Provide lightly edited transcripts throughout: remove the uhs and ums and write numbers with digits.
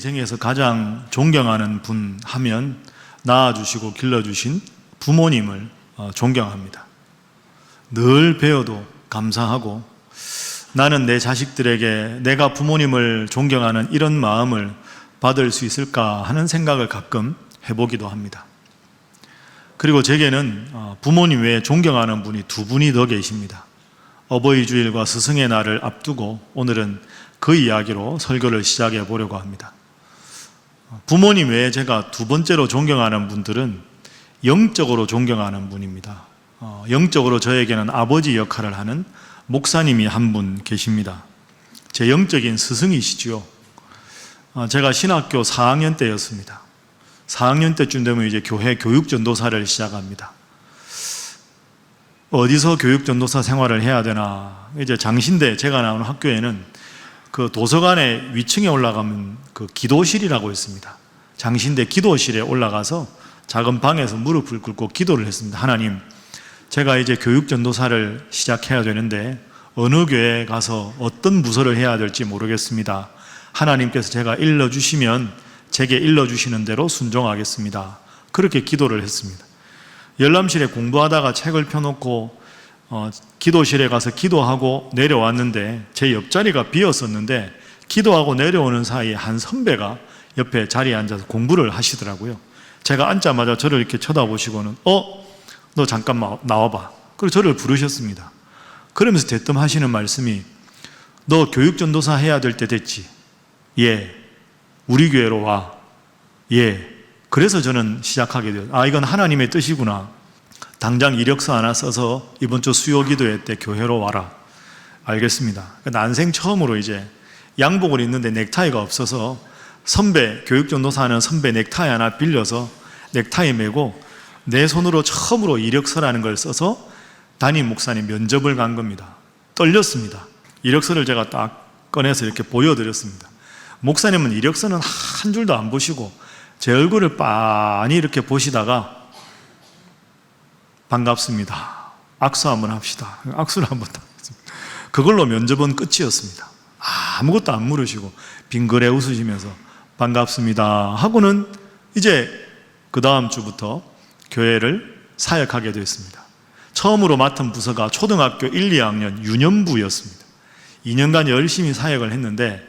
인생에서 가장 존경하는 분 하면 낳아주시고 길러주신 부모님을 존경합니다. 늘 배워도 감사하고, 나는 내 자식들에게 내가 부모님을 존경하는 이런 마음을 받을 수 있을까 하는 생각을 가끔 해보기도 합니다. 그리고 제게는 부모님 외에 존경하는 분이 두 분이 더 계십니다. 어버이 주일과 스승의 날을 앞두고 오늘은 그 이야기로 설교를 시작해 보려고 합니다. 부모님 외에 제가 두 번째로 존경하는 분들은 영적으로 존경하는 분입니다. 영적으로 저에게는 아버지 역할을 하는 목사님이 한 분 계십니다. 제 영적인 스승이시지요. 제가 신학교 4학년 때였습니다. 4학년 때쯤 되면 이제 교회 교육전도사를 시작합니다. 어디서 교육전도사 생활을 해야 되나, 이제 장신대, 제가 나오는 학교에는 그 도서관의 위층에 올라가면 그 기도실이라고 있습니다. 장신대 기도실에 올라가서 작은 방에서 무릎을 꿇고 기도를 했습니다. 하나님, 제가 이제 교육전도사를 시작해야 되는데 어느 교회에 가서 어떤 부서를 해야 될지 모르겠습니다. 하나님께서 제가 일러주시면 제게 일러주시는 대로 순종하겠습니다. 그렇게 기도를 했습니다. 열람실에 공부하다가 책을 펴놓고 기도실에 가서 기도하고 내려왔는데 제 옆자리가 비었었는데, 기도하고 내려오는 사이에 한 선배가 옆에 자리에 앉아서 공부를 하시더라고요. 제가 앉자마자 저를 이렇게 쳐다보시고는 너 잠깐만 나와봐. 그리고 저를 부르셨습니다. 그러면서 대뜸 하시는 말씀이, 너 교육전도사 해야 될 때 됐지? 예. 우리 교회로 와. 예. 그래서 저는 시작하게 돼요. 이건 하나님의 뜻이구나. 당장 이력서 하나 써서 이번 주 수요 기도회 때 교회로 와라. 알겠습니다. 난생 처음으로 이제 양복을 입는데 넥타이가 없어서 선배, 교육전도사 하는 선배 넥타이 하나 빌려서 넥타이 메고 내 손으로 처음으로 이력서라는 걸 써서 담임 목사님 면접을 간 겁니다. 떨렸습니다. 이력서를 제가 딱 꺼내서 이렇게 보여드렸습니다. 목사님은 이력서는 한 줄도 안 보시고 제 얼굴을 빤히 이렇게 보시다가 반갑습니다. 악수 한번 합시다. 악수를 한번 했습니다. 그걸로 면접은 끝이었습니다. 아무것도 안 물으시고 빙그레 웃으시면서 반갑습니다 하고는 이제 그 다음 주부터 교회를 사역하게 됐습니다. 처음으로 맡은 부서가 초등학교 1, 2학년 유년부였습니다. 2년간 열심히 사역을 했는데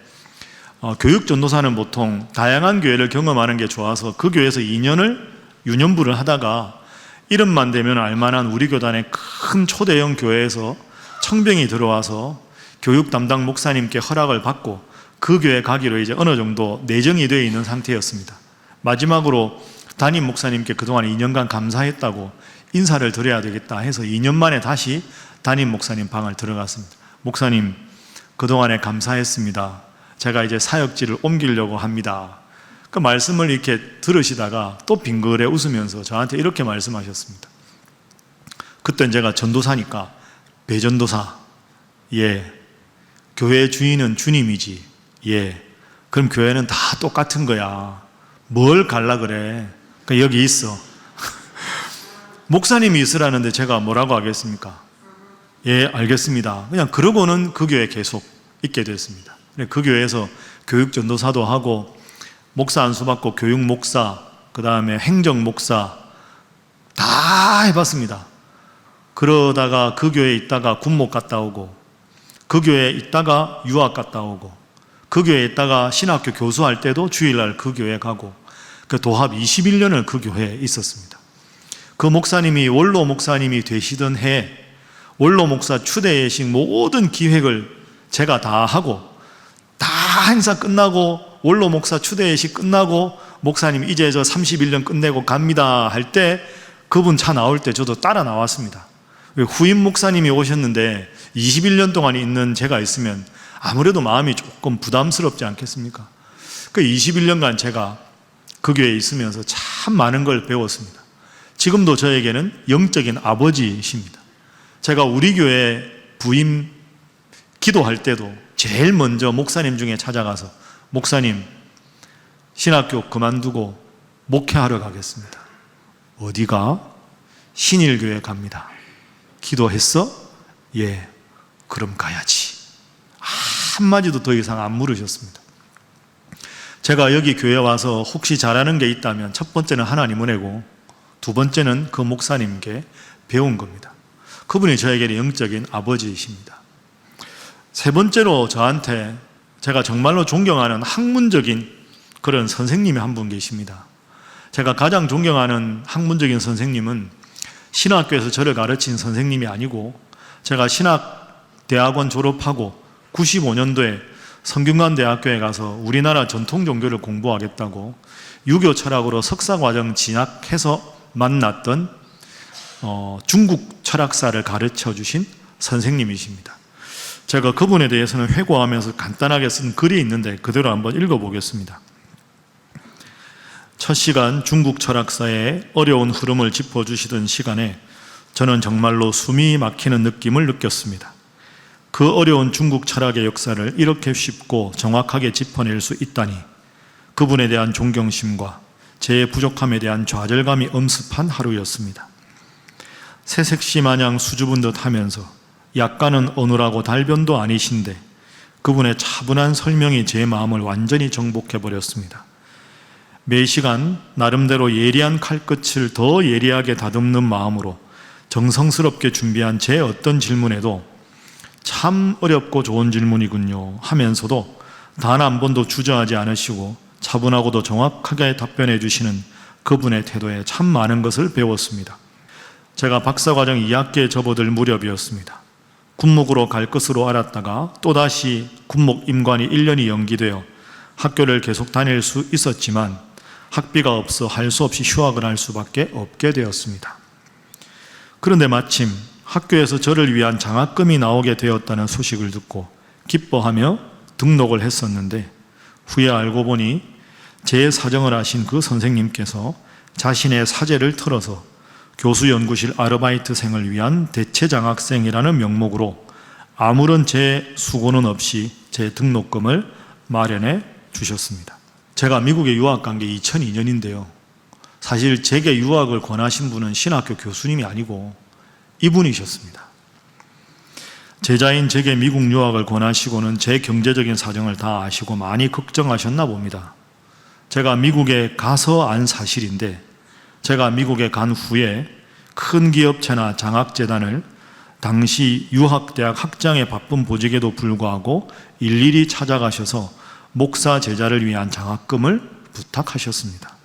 교육전도사는 보통 다양한 교회를 경험하는 게 좋아서 그 교회에서 2년을 유년부를 하다가 이름만 되면 알만한 우리 교단의 큰 초대형 교회에서 청병이 들어와서 교육 담당 목사님께 허락을 받고 그 교회 가기로 이제 어느 정도 내정이 되어 있는 상태였습니다. 마지막으로 담임 목사님께 그동안 2년간 감사했다고 인사를 드려야 되겠다 해서 2년 만에 다시 담임 목사님 방을 들어갔습니다. 목사님, 그동안에 감사했습니다. 제가 이제 사역지를 옮기려고 합니다. 그 말씀을 이렇게 들으시다가 또 빙그레 웃으면서 저한테 이렇게 말씀하셨습니다. 그땐 제가 전도사니까 배전도사. 예. 교회 주인은 주님이지. 예. 그럼 교회는 다 똑같은 거야. 뭘 갈라 그래. 그러니까 여기 있어. 목사님이 있으라는데 제가 뭐라고 하겠습니까? 예, 알겠습니다. 그냥 그러고는 그 교회에 계속 있게 됐습니다. 그 교회에서 교육전도사도 하고 목사 안수 받고 교육목사, 그 다음에 행정목사 다 해봤습니다. 그러다가 그 교회에 있다가 군목 갔다 오고, 그 교회에 있다가 유학 갔다 오고, 그 교회에 있다가 신학교 교수할 때도 주일날 그 교회 가고, 그 도합 21년을 그 교회에 있었습니다. 그 목사님이 원로 목사님이 되시던 해 원로 목사 추대 예식 모든 기획을 제가 다 하고, 다 행사 끝나고 원로 목사 추대 예식 끝나고 목사님 이제 저 31년 끝내고 갑니다 할 때 그분 차 나올 때 저도 따라 나왔습니다. 후임 목사님이 오셨는데 21년 동안 있는 제가 있으면 아무래도 마음이 조금 부담스럽지 않겠습니까? 그 21년간 제가 그 교회에 있으면서 참 많은 걸 배웠습니다. 지금도 저에게는 영적인 아버지이십니다. 제가 우리 교회 부임 기도할 때도 제일 먼저 목사님 중에 찾아가서, 목사님, 신학교 그만두고 목회하러 가겠습니다. 어디가? 신일교회 갑니다. 기도했어? 예. 그럼 가야지. 한마디도 더 이상 안 물으셨습니다. 제가 여기 교회 와서 혹시 잘하는 게 있다면 첫 번째는 하나님 은혜고 두 번째는 그 목사님께 배운 겁니다. 그분이 저에게는 영적인 아버지이십니다. 세 번째로 저한테 제가 정말로 존경하는 학문적인 그런 선생님이 한 분 계십니다. 제가 가장 존경하는 학문적인 선생님은 신학교에서 저를 가르친 선생님이 아니고 제가 신학대학원 졸업하고 95년도에 성균관대학교에 가서 우리나라 전통 종교를 공부하겠다고 유교 철학으로 석사과정 진학해서 만났던 중국 철학사를 가르쳐 주신 선생님이십니다. 제가 그분에 대해서는 회고하면서 간단하게 쓴 글이 있는데 그대로 한번 읽어보겠습니다. 첫 시간 중국 철학사의 어려운 흐름을 짚어주시던 시간에 저는 정말로 숨이 막히는 느낌을 느꼈습니다. 그 어려운 중국 철학의 역사를 이렇게 쉽고 정확하게 짚어낼 수 있다니 그분에 대한 존경심과 제 부족함에 대한 좌절감이 엄습한 하루였습니다. 새색시 마냥 수줍은 듯 하면서 약간은 어눌하고 달변도 아니신데 그분의 차분한 설명이 제 마음을 완전히 정복해버렸습니다. 매 시간 나름대로 예리한 칼끝을 더 예리하게 다듬는 마음으로 정성스럽게 준비한 제 어떤 질문에도 참 어렵고 좋은 질문이군요 하면서도 단 한 번도 주저하지 않으시고 차분하고도 정확하게 답변해 주시는 그분의 태도에 참 많은 것을 배웠습니다. 제가 박사과정 2학기에 접어들 무렵이었습니다. 군목으로 갈 것으로 알았다가 또다시 군목 임관이 1년이 연기되어 학교를 계속 다닐 수 있었지만 학비가 없어 할 수 없이 휴학을 할 수밖에 없게 되었습니다. 그런데 마침 학교에서 저를 위한 장학금이 나오게 되었다는 소식을 듣고 기뻐하며 등록을 했었는데 후에 알고 보니 제 사정을 아신 그 선생님께서 자신의 사재를 털어서 교수연구실 아르바이트생을 위한 대체장학생이라는 명목으로 아무런 제 수고는 없이 제 등록금을 마련해 주셨습니다. 제가 미국에 유학 간 게 2002년인데요. 사실 제게 유학을 권하신 분은 신학교 교수님이 아니고 이분이셨습니다. 제자인 제게 미국 유학을 권하시고는 제 경제적인 사정을 다 아시고 많이 걱정하셨나 봅니다. 제가 미국에 가서 안 사실인데 제가 미국에 간 후에 큰 기업체나 장학재단을 당시 유학대학 학장의 바쁜 보직에도 불구하고 일일이 찾아가셔서 목사 제자를 위한 장학금을 부탁하셨습니다.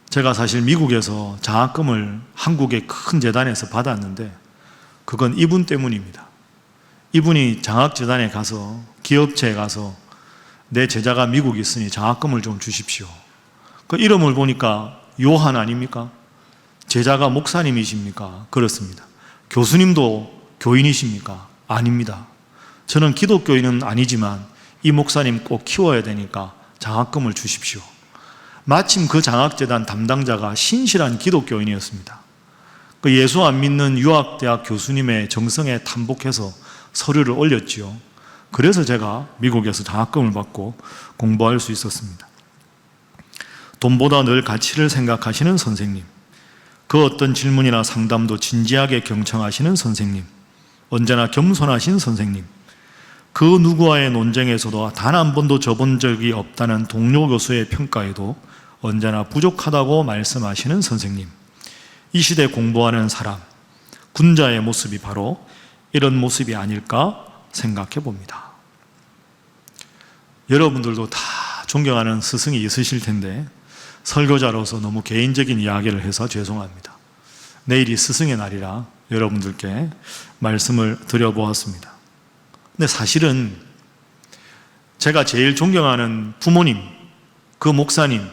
제가 사실 미국에서 장학금을 한국의 큰 재단에서 받았는데 그건 이분 때문입니다. 이분이 장학재단에 가서 기업체에 가서 내 제자가 미국에 있으니 장학금을 좀 주십시오. 그 이름을 보니까 요한 아닙니까? 제자가 목사님이십니까? 그렇습니다. 교수님도 교인이십니까? 아닙니다. 저는 기독교인은 아니지만 이 목사님 꼭 키워야 되니까 장학금을 주십시오. 마침 그 장학재단 담당자가 신실한 기독교인이었습니다. 그 예수 안 믿는 유학대학 교수님의 정성에 탐복해서 서류를 올렸지요. 그래서 제가 미국에서 장학금을 받고 공부할 수 있었습니다. 돈보다 늘 가치를 생각하시는 선생님, 그 어떤 질문이나 상담도 진지하게 경청하시는 선생님, 언제나 겸손하신 선생님, 그 누구와의 논쟁에서도 단 한 번도 져본 적이 없다는 동료 교수의 평가에도 언제나 부족하다고 말씀하시는 선생님, 이 시대 공부하는 사람, 군자의 모습이 바로 이런 모습이 아닐까 생각해 봅니다. 여러분들도 다 존경하는 스승이 있으실 텐데 설교자로서 너무 개인적인 이야기를 해서 죄송합니다. 내일이 스승의 날이라 여러분들께 말씀을 드려보았습니다. 근데 사실은 제가 제일 존경하는 부모님, 그 목사님,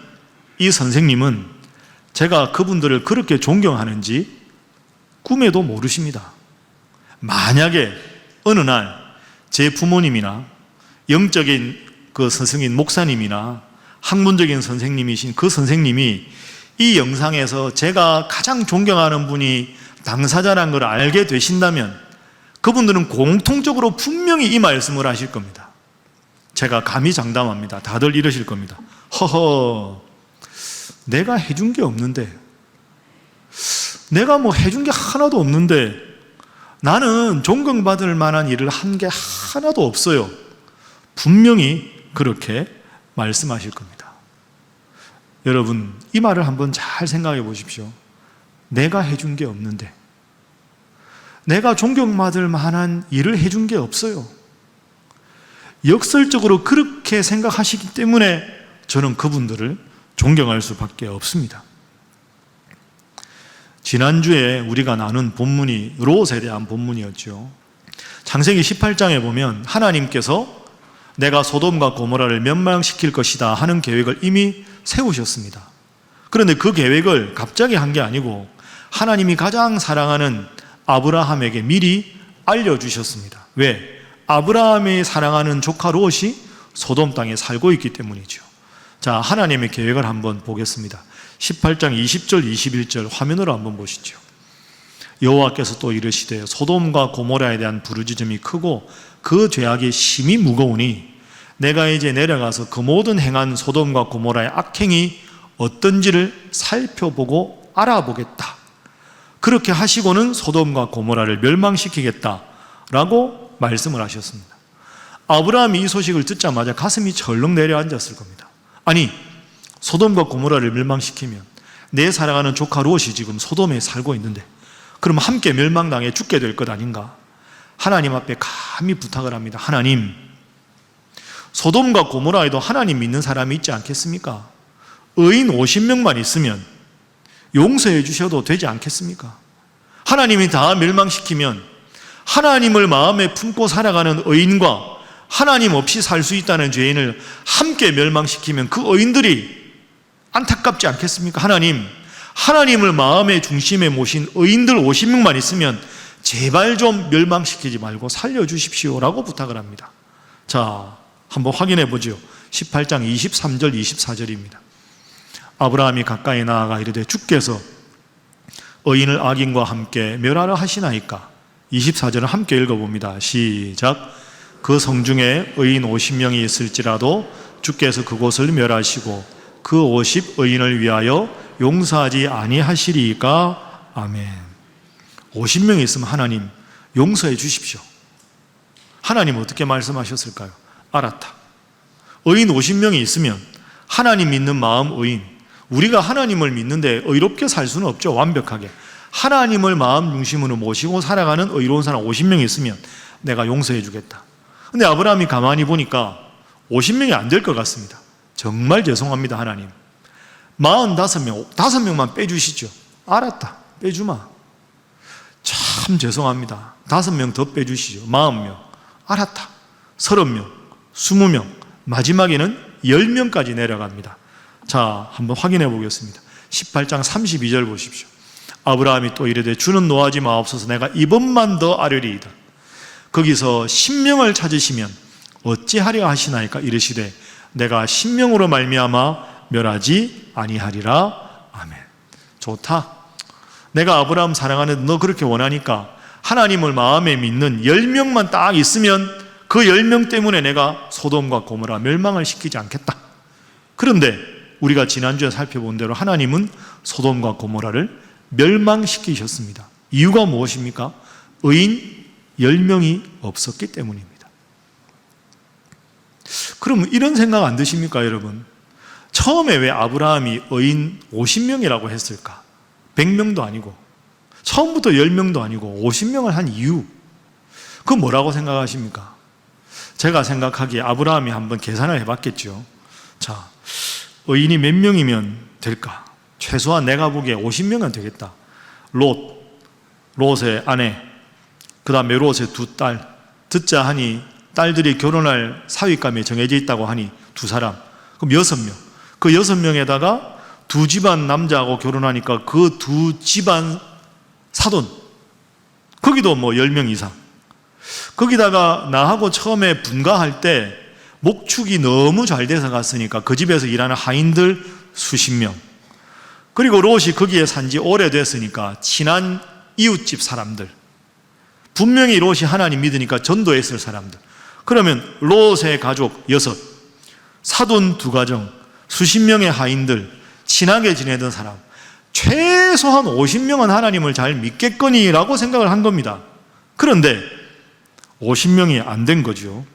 이 선생님은 제가 그분들을 그렇게 존경하는지 꿈에도 모르십니다. 만약에 어느 날 제 부모님이나 영적인 그 스승인 목사님이나 학문적인 선생님이신 그 선생님이 이 영상에서 제가 가장 존경하는 분이 당사자라는 걸 알게 되신다면 그분들은 공통적으로 분명히 이 말씀을 하실 겁니다. 제가 감히 장담합니다. 다들 이러실 겁니다. 허허, 내가 해준 게 없는데, 내가 뭐 해준 게 하나도 없는데 나는 존경받을 만한 일을 한 게 하나도 없어요. 분명히 그렇게 말씀하실 겁니다. 여러분, 이 말을 한번 잘 생각해 보십시오. 내가 해준 게 없는데, 내가 존경받을 만한 일을 해준 게 없어요. 역설적으로 그렇게 생각하시기 때문에 저는 그분들을 존경할 수밖에 없습니다. 지난주에 우리가 나눈 본문이 롯에 대한 본문이었죠. 창세기 18장에 보면 하나님께서 내가 소돔과 고모라를 멸망시킬 것이다 하는 계획을 이미 세우셨습니다. 그런데 그 계획을 갑자기 한 게 아니고 하나님이 가장 사랑하는 아브라함에게 미리 알려주셨습니다. 왜? 아브라함이 사랑하는 조카 롯이 소돔 땅에 살고 있기 때문이죠. 자, 하나님의 계획을 한번 보겠습니다. 18장 20절 21절 화면으로 한번 보시죠. 여호와께서 또 이르시되 소돔과 고모라에 대한 부르짖음이 크고 그 죄악이 심히 무거우니 내가 이제 내려가서 그 모든 행한 소돔과 고모라의 악행이 어떤지를 살펴보고 알아보겠다. 그렇게 하시고는 소돔과 고모라를 멸망시키겠다라고 말씀을 하셨습니다. 아브라함이 이 소식을 듣자마자 가슴이 철렁 내려앉았을 겁니다. 아니, 소돔과 고모라를 멸망시키면 내 사랑하는 조카 롯이 지금 소돔에 살고 있는데 그럼 함께 멸망당해 죽게 될 것 아닌가? 하나님 앞에 감히 부탁을 합니다. 하나님, 소돔과 고모라에도 하나님 믿는 사람이 있지 않겠습니까? 의인 50명만 있으면 용서해 주셔도 되지 않겠습니까? 하나님이 다 멸망시키면 하나님을 마음에 품고 살아가는 의인과 하나님 없이 살 수 있다는 죄인을 함께 멸망시키면 그 의인들이 안타깝지 않겠습니까? 하나님, 하나님을 마음의 중심에 모신 의인들 50명만 있으면 제발 좀 멸망시키지 말고 살려주십시오라고 부탁을 합니다. 자, 한번 확인해 보죠. 18장 23절 24절입니다. 아브라함이 가까이 나아가 이르되 주께서 의인을 악인과 함께 멸하라 하시나이까? 24절을 함께 읽어봅니다. 시작. 그 성중에 의인 50명이 있을지라도 주께서 그곳을 멸하시고 그 50 의인을 위하여 용서하지 아니하시리이까? 아멘. 50명이 있으면 하나님 용서해 주십시오. 하나님 어떻게 말씀하셨을까요? 알았다. 의인 50명이 있으면 하나님 믿는 마음 의인, 우리가 하나님을 믿는데 의롭게 살 수는 없죠. 완벽하게 하나님을 마음 중심으로 모시고 살아가는 의로운 사람 50명이 있으면 내가 용서해 주겠다. 근데 아브라함이 가만히 보니까 50명이 안 될 것 같습니다. 정말 죄송합니다 하나님, 45명, 5명만 빼주시죠. 알았다, 빼주마. 참 죄송합니다, 5명 더 빼주시죠. 40명. 알았다, 30명, 20명, 마지막에는 10명까지 내려갑니다. 자, 한번 확인해 보겠습니다. 18장 32절 보십시오. 아브라함이 또 이르되 주는 노하지 마옵소서, 내가 이번만 더 아뢰리이다. 거기서 10명을 찾으시면 어찌하려 하시나이까? 이르시되 내가 10명으로 말미암아 멸하지 아니하리라. 아멘. 좋다. 내가 아브라함 사랑하는 너 그렇게 원하니까 하나님을 마음에 믿는 10명만 딱 있으면 그 10명 때문에 내가 소돔과 고모라 멸망을 시키지 않겠다. 그런데 우리가 지난주에 살펴본 대로 하나님은 소돔과 고모라를 멸망시키셨습니다. 이유가 무엇입니까? 의인 10명이 없었기 때문입니다. 그럼 이런 생각 안 드십니까, 여러분? 처음에 왜 아브라함이 의인 50명이라고 했을까? 100명도 아니고, 처음부터 10명도 아니고 50명을 한 이유, 그건 뭐라고 생각하십니까? 제가 생각하기에 아브라함이 한번 계산을 해봤겠죠. 자, 의인이 몇 명이면 될까? 최소한 내가 보기에 50명은 되겠다. 롯의 아내, 그 다음에 롯의 두 딸, 듣자 하니 딸들이 결혼할 사위감이 정해져 있다고 하니 두 사람, 그럼 6명. 그 6명에다가 두 집안 남자하고 결혼하니까 그 두 집안 사돈, 거기도 뭐 10명 이상. 거기다가 나하고 처음에 분가할 때 목축이 너무 잘 돼서 갔으니까 그 집에서 일하는 하인들 수십 명, 그리고 롯이 거기에 산지 오래됐으니까 친한 이웃집 사람들, 분명히 롯이 하나님 믿으니까 전도했을 사람들. 그러면 롯의 가족 6, 사돈 2가정, 수십 명의 하인들, 친하게 지내던 사람, 최소한 50명은 하나님을 잘 믿겠거니라고 생각을 한 겁니다. 그런데 50명이 안 된 거죠.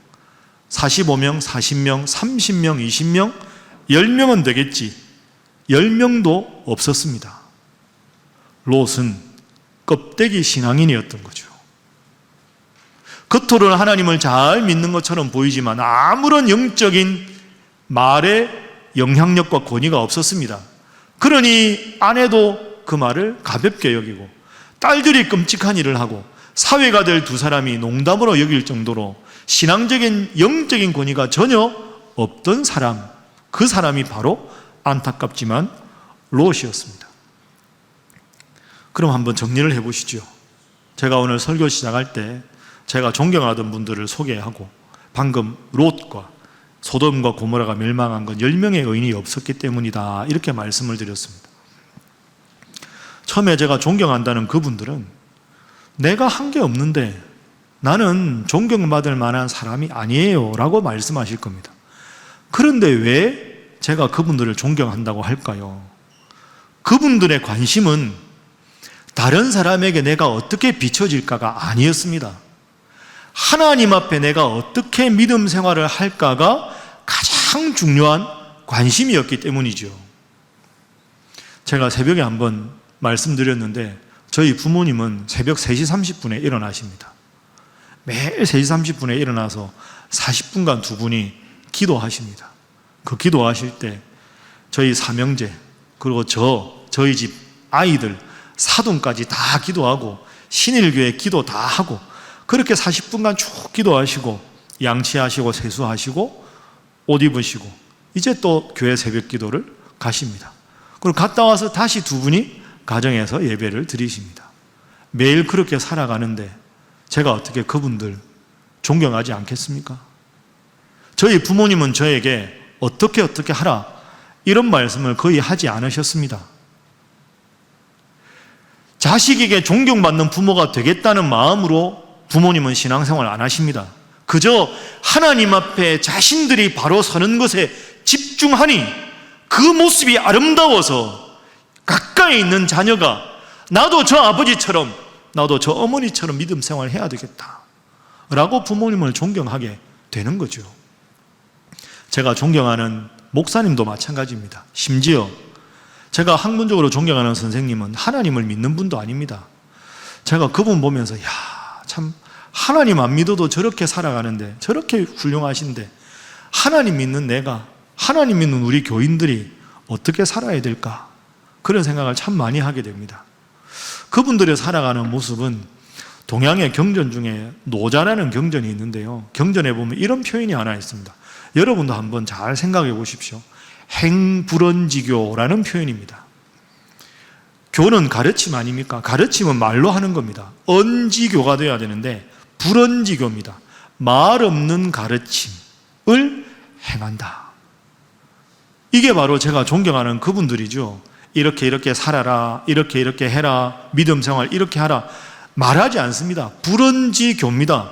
45명, 40명, 30명, 20명, 10명은 되겠지. 10명도 없었습니다. 롯은 껍데기 신앙인이었던 거죠. 겉으로는 하나님을 잘 믿는 것처럼 보이지만 아무런 영적인 말에 영향력과 권위가 없었습니다. 그러니 아내도 그 말을 가볍게 여기고 딸들이 끔찍한 일을 하고 사회가 될 두 사람이 농담으로 여길 정도로 신앙적인 영적인 권위가 전혀 없던 사람, 그 사람이 바로 안타깝지만 롯이었습니다. 그럼 한번 정리를 해보시죠. 제가 오늘 설교 시작할 때 제가 존경하던 분들을 소개하고 방금 롯과 소돔과 고모라가 멸망한 건 10명의 의인이 없었기 때문이다, 이렇게 말씀을 드렸습니다. 처음에 제가 존경한다는 그분들은 내가 한 게 없는데 나는 존경받을 만한 사람이 아니에요 라고 말씀하실 겁니다. 그런데 왜 제가 그분들을 존경한다고 할까요? 그분들의 관심은 다른 사람에게 내가 어떻게 비춰질까가 아니었습니다. 하나님 앞에 내가 어떻게 믿음 생활을 할까가 가장 중요한 관심이었기 때문이죠. 제가 새벽에 한번 말씀드렸는데 저희 부모님은 새벽 3시 30분에 일어나십니다. 매일 3시 30분에 일어나서 40분간 두 분이 기도하십니다. 그 기도하실 때 저희 삼형제 그리고 저희 집 아이들 사돈까지 다 기도하고 신일교회 기도 다 하고 그렇게 40분간 쭉 기도하시고 양치하시고 세수하시고 옷 입으시고 이제 또 교회 새벽 기도를 가십니다. 그리고 갔다 와서 다시 두 분이 가정에서 예배를 드리십니다. 매일 그렇게 살아가는데 제가 어떻게 그분들 존경하지 않겠습니까? 저희 부모님은 저에게 어떻게 하라 이런 말씀을 거의 하지 않으셨습니다. 자식에게 존경받는 부모가 되겠다는 마음으로 부모님은 신앙생활 안 하십니다. 그저 하나님 앞에 자신들이 바로 서는 것에 집중하니 그 모습이 아름다워서 가까이 있는 자녀가 나도 저 아버지처럼 나도 저 어머니처럼 믿음 생활을 해야 되겠다 라고 부모님을 존경하게 되는 거죠. 제가 존경하는 목사님도 마찬가지입니다. 심지어 제가 학문적으로 존경하는 선생님은 하나님을 믿는 분도 아닙니다. 제가 그분 보면서 참 하나님 안 믿어도 저렇게 살아가는데 저렇게 훌륭하신데 하나님 믿는 내가, 하나님 믿는 우리 교인들이 어떻게 살아야 될까, 그런 생각을 참 많이 하게 됩니다. 그분들의 살아가는 모습은 동양의 경전 중에 노자라는 경전이 있는데요, 경전에 보면 이런 표현이 하나 있습니다. 여러분도 한번 잘 생각해 보십시오. 행불언지교라는 표현입니다. 교는 가르침 아닙니까? 가르침은 말로 하는 겁니다. 언지교가 되어야 되는데 불언지교입니다. 말 없는 가르침을 행한다. 이게 바로 제가 존경하는 그분들이죠. 이렇게 살아라, 이렇게 해라, 믿음 생활 이렇게 하라, 말하지 않습니다. 불언지교입니다.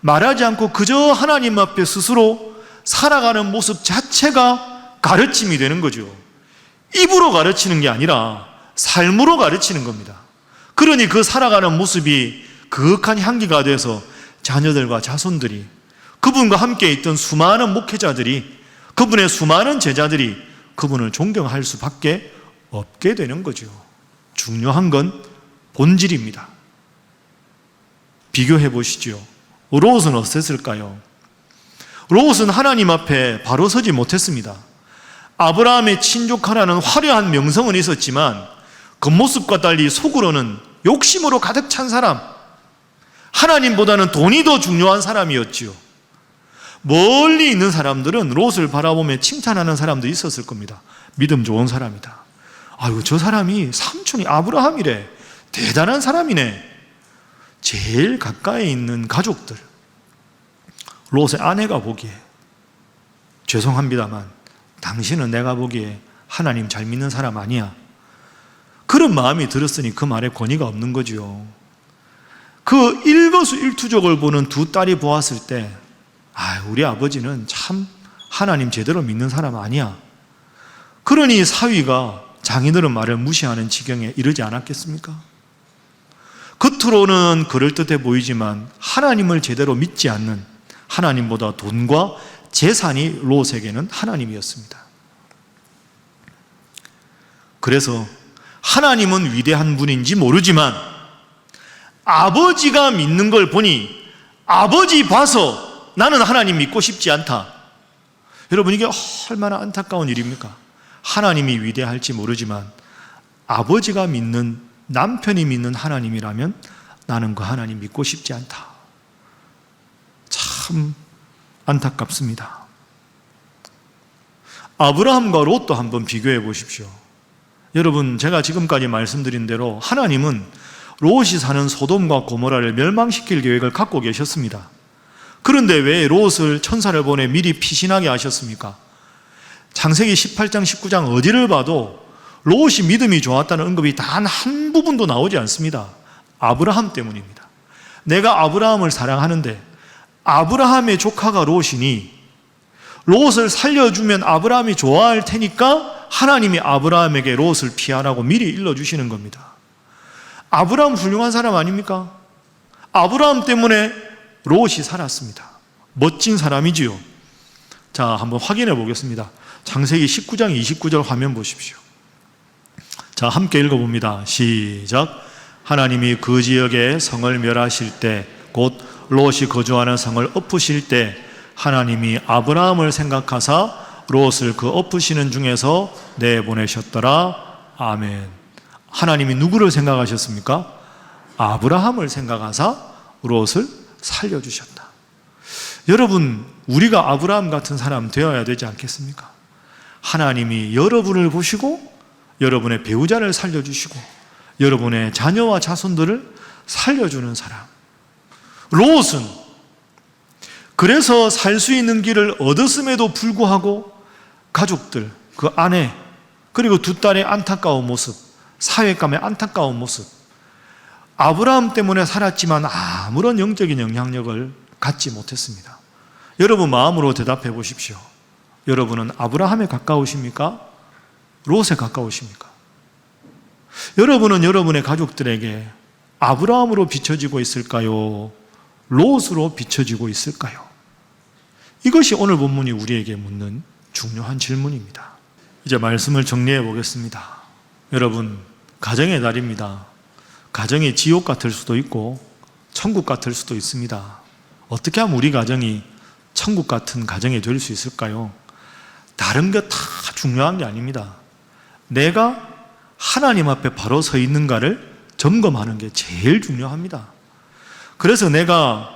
말하지 않고 그저 하나님 앞에 스스로 살아가는 모습 자체가 가르침이 되는 거죠. 입으로 가르치는 게 아니라 삶으로 가르치는 겁니다. 그러니 그 살아가는 모습이 그윽한 향기가 돼서 자녀들과 자손들이, 그분과 함께 있던 수많은 목회자들이, 그분의 수많은 제자들이 그분을 존경할 수밖에 없게 되는 거죠. 중요한 건 본질입니다. 비교해 보시죠. 롯은 어땠을까요? 롯은 하나님 앞에 바로 서지 못했습니다. 아브라함의 친족하라는 화려한 명성은 있었지만 겉모습과 달리 속으로는 욕심으로 가득 찬 사람, 하나님보다는 돈이 더 중요한 사람이었지요. 멀리 있는 사람들은 롯을 바라보며 칭찬하는 사람도 있었을 겁니다. 믿음 좋은 사람이다. 아유, 저 사람이 삼촌이 아브라함이래. 대단한 사람이네. 제일 가까이 있는 가족들, 롯의 아내가 보기에 죄송합니다만 당신은 내가 보기에 하나님 잘 믿는 사람 아니야. 그런 마음이 들었으니 그 말에 권위가 없는 거죠. 그 일거수일투족을 보는 두 딸이 보았을 때 우리 아버지는 참 하나님 제대로 믿는 사람 아니야. 그러니 사위가 장인어른 말을 무시하는 지경에 이르지 않았겠습니까? 겉으로는 그럴듯해 보이지만 하나님을 제대로 믿지 않는, 하나님보다 돈과 재산이 롯에게는 하나님이었습니다. 그래서 하나님은 위대한 분인지 모르지만 아버지가 믿는 걸 보니 아버지 봐서 나는 하나님 믿고 싶지 않다. 여러분, 이게 얼마나 안타까운 일입니까? 하나님이 위대할지 모르지만 아버지가 믿는, 남편이 믿는 하나님이라면 나는 그 하나님 믿고 싶지 않다. 참 안타깝습니다. 아브라함과 롯도 한번 비교해 보십시오. 여러분, 제가 지금까지 말씀드린 대로 하나님은 롯이 사는 소돔과 고모라를 멸망시킬 계획을 갖고 계셨습니다. 그런데 왜 롯을 천사를 보내 미리 피신하게 하셨습니까? 창세기 18장 19장 어디를 봐도 롯이 믿음이 좋았다는 언급이 단 한 부분도 나오지 않습니다. 아브라함 때문입니다. 내가 아브라함을 사랑하는데 아브라함의 조카가 롯이니 롯을 살려주면 아브라함이 좋아할 테니까 하나님이 아브라함에게 롯을 피하라고 미리 일러주시는 겁니다. 아브라함 훌륭한 사람 아닙니까? 아브라함 때문에 롯이 살았습니다. 멋진 사람이지요. 자, 한번 확인해 보겠습니다. 창세기 19장 29절 화면 보십시오. 자, 함께 읽어봅니다. 시작. 하나님이 그 지역에 성을 멸하실 때, 곧 롯이 거주하는 성을 엎으실 때 하나님이 아브라함을 생각하사 롯을 그 엎으시는 중에서 내보내셨더라. 아멘. 하나님이 누구를 생각하셨습니까? 아브라함을 생각하사 롯을 살려주셨다. 여러분, 우리가 아브라함 같은 사람 되어야 되지 않겠습니까? 하나님이 여러분을 보시고 여러분의 배우자를 살려주시고 여러분의 자녀와 자손들을 살려주는 사람. 롯은 그래서 살 수 있는 길을 얻었음에도 불구하고 가족들, 그 아내, 그리고 두 딸의 안타까운 모습, 사회감의 안타까운 모습, 아브라함 때문에 살았지만 아무런 영적인 영향력을 갖지 못했습니다. 여러분 마음으로 대답해 보십시오. 여러분은 아브라함에 가까우십니까? 롯에 가까우십니까? 여러분은 여러분의 가족들에게 아브라함으로 비춰지고 있을까요? 롯으로 비춰지고 있을까요? 이것이 오늘 본문이 우리에게 묻는 중요한 질문입니다. 이제 말씀을 정리해 보겠습니다. 여러분, 가정의 달입니다. 가정이 지옥 같을 수도 있고 천국 같을 수도 있습니다. 어떻게 하면 우리 가정이 천국 같은 가정이 될 수 있을까요? 다른 게 다 중요한 게 아닙니다. 내가 하나님 앞에 바로 서 있는가를 점검하는 게 제일 중요합니다. 그래서 내가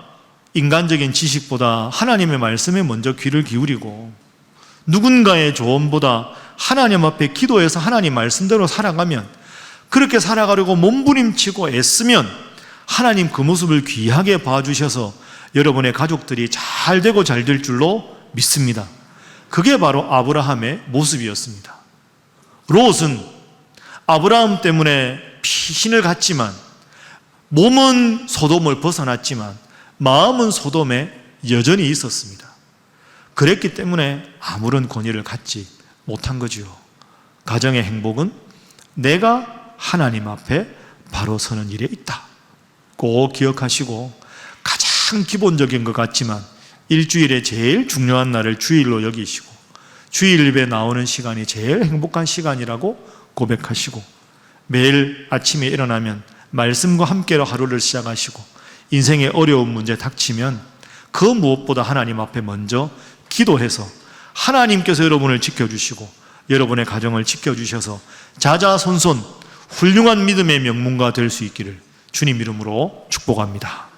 인간적인 지식보다 하나님의 말씀에 먼저 귀를 기울이고 누군가의 조언보다 하나님 앞에 기도해서 하나님 말씀대로 살아가면, 그렇게 살아가려고 몸부림치고 애쓰면 하나님 그 모습을 귀하게 봐주셔서 여러분의 가족들이 잘 되고 잘 될 줄로 믿습니다. 그게 바로 아브라함의 모습이었습니다. 롯은 아브라함 때문에 피신을 갔지만 몸은 소돔을 벗어났지만 마음은 소돔에 여전히 있었습니다. 그랬기 때문에 아무런 권위를 갖지 못한 거지요. 가정의 행복은 내가 하나님 앞에 바로 서는 일에 있다. 꼭 기억하시고, 가장 기본적인 것 같지만 일주일에 제일 중요한 날을 주일로 여기시고 주일 예배 나오는 시간이 제일 행복한 시간이라고 고백하시고, 매일 아침에 일어나면 말씀과 함께로 하루를 시작하시고, 인생의 어려운 문제 닥치면 그 무엇보다 하나님 앞에 먼저 기도해서 하나님께서 여러분을 지켜주시고 여러분의 가정을 지켜주셔서 자자손손 훌륭한 믿음의 명문가 될 수 있기를 주님 이름으로 축복합니다.